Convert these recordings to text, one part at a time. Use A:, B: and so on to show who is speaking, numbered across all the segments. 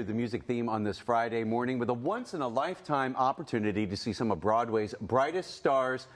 A: The music theme on this Friday morning with a once-in-a-lifetime opportunity to see some of Broadway's brightest stars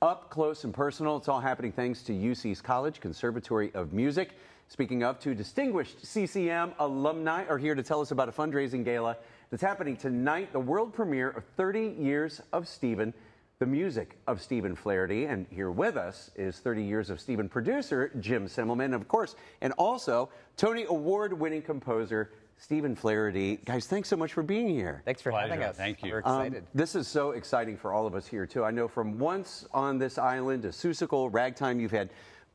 A: up close and personal. It's all happening thanks to UC's College-Conservatory of Music. Speaking of, two distinguished CCM alumni are here to tell us about a fundraising gala that's happening tonight, the world premiere of 30 Years of Stephen, the music of Stephen Flaherty. And here with us is 30 Years of Stephen producer Jim Simmelman, of course, and also Tony Award-winning composer Stephen Flaherty. Guys, thanks so much for being here.
B: Thanks for having us.
C: Thank you.
B: We're excited.
A: This is so exciting for all of us here, too. I know from once on this island to Seussical, Ragtime, you've had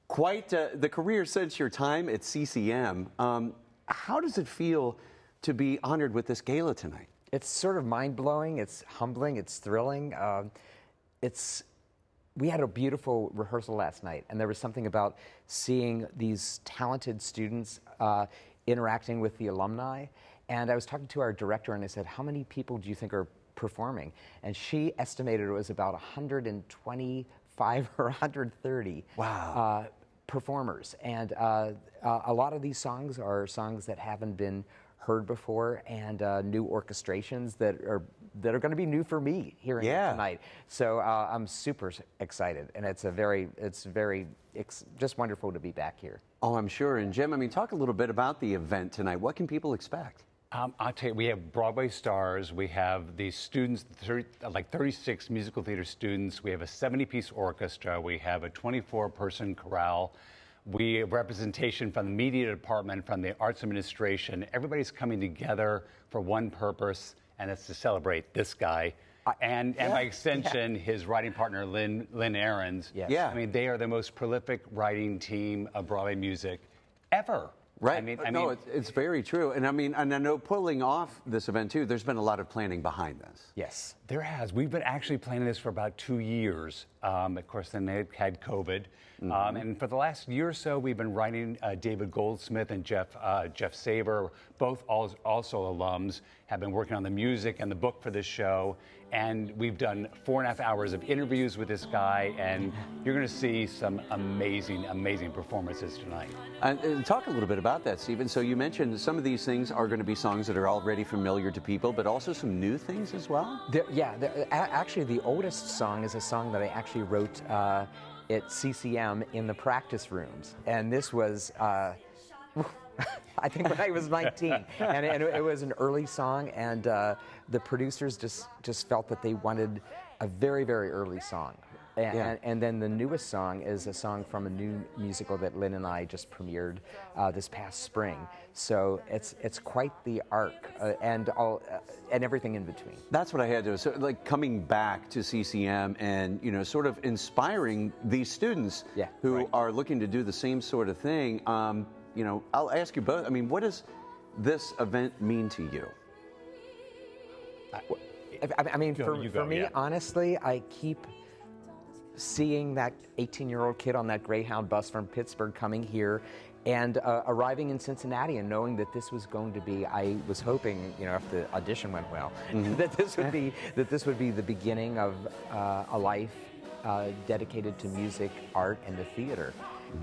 A: quite the career since your time at CCM. How does it feel to be honored with this gala tonight?
B: It's sort of mind-blowing. It's humbling. It's thrilling. We had a beautiful rehearsal last night, and there was something about seeing these talented students interacting with the alumni. And I was talking to our director, and I said, how many people do you think are performing? And she estimated it was about 125 or 130 performers. And a lot of these songs are songs that haven't been heard before, and new orchestrations that are going to be new for me hearing it tonight. So I'm super excited, and it's just wonderful to be back here.
A: Oh, I'm sure. And Jim, I mean, talk a little bit about the event tonight. What can people expect?
C: I'll tell you, we have Broadway stars. We have these students, like 36 musical theater students. We have a 70-piece orchestra. We have a 24-person chorale. We have representation from the media department, from the arts administration. Everybody's coming together for one purpose, and it's to celebrate this guy. And by extension, his writing partner, Lynn Ahrens.
B: Yes.
A: Yeah.
C: I mean, they are the most prolific writing team of Broadway music ever.
A: Right. It's very true. And I mean, and I know pulling off this event, too, there's been a lot of planning behind this.
B: Yes.
C: There has. We've been actually planning this for about 2 years. Of course, then they had COVID. And for the last year or so, we've been writing David Goldsmith and Jeff Saver, both also alums, have been working on the music and the book for this show. And we've done 4.5 hours of interviews with this guy, and you're going to see some amazing, amazing performances tonight.
A: And talk a little bit about that, Stephen. So you mentioned some of these things are going to be songs that are already familiar to people, but also some new things as well?
B: Actually, the oldest song is a song that I actually wrote at CCM in the practice rooms. And this was, I think when I was 19. and it was an early song, and the producers just felt that they wanted a very, very early song. And then the newest song is a song from a new musical that Lynn and I just premiered this past spring. So it's quite the arc and everything in between.
A: That's what I had to. So like coming back to CCM and sort of inspiring these students who are looking to do the same sort of thing. I'll ask you both. I mean, what does this event mean to you?
B: I mean, for me, honestly, I keep seeing that 18-year-old kid on that Greyhound bus from Pittsburgh coming here and arriving in Cincinnati and knowing that this was going to be, I was hoping, if the audition went well, that this would be the beginning of a life dedicated to music, art, and the theater.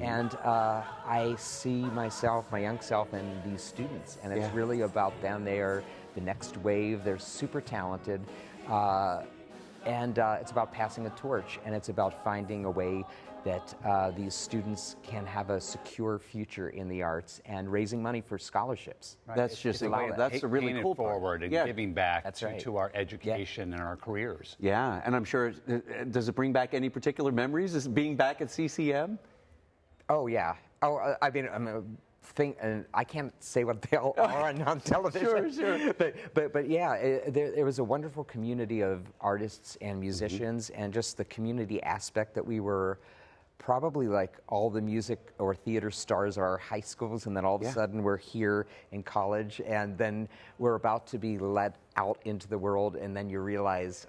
B: And I see myself, my young self, in these students, and it's really about them. They are the next wave. They're super talented. And it's about passing a torch, and it's about finding a way that these students can have a secure future in the arts and raising money for scholarships.
A: Right. That's that's a really cool part.
C: Forward and giving back to our education and our careers.
A: Yeah, and I'm sure, does it bring back any particular memories? Is being back at CCM?
B: Oh, yeah. Oh, I mean, and I can't say what they all are on television.
A: Sure.
B: But yeah, there was a wonderful community of artists and musicians, and just the community aspect that we were probably like all the music or theater stars are high schools, and then all of a sudden we're here in college, and then we're about to be let out into the world, and then you realize,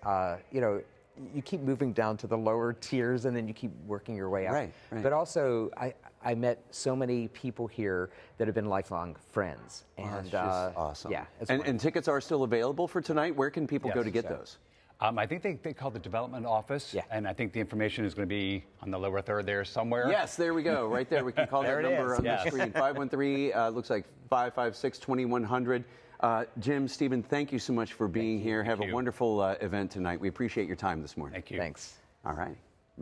B: you keep moving down to the lower tiers, and then you keep working your way up.
A: Right.
B: But also, I met so many people here that have been lifelong friends. And
A: that's just awesome.
B: Yeah.
A: And tickets are still available for tonight. Where can people go to get those?
C: I think they call the Development Office, and I think the information is going to be on the lower third there somewhere.
A: Yes, there we go, right there. We can call that number on the screen, 513, looks like 556-2100. Jim, Stephen, thank you so much for being here. Have a wonderful event tonight. We appreciate your time this morning.
C: Thank you.
B: Thanks.
A: All right.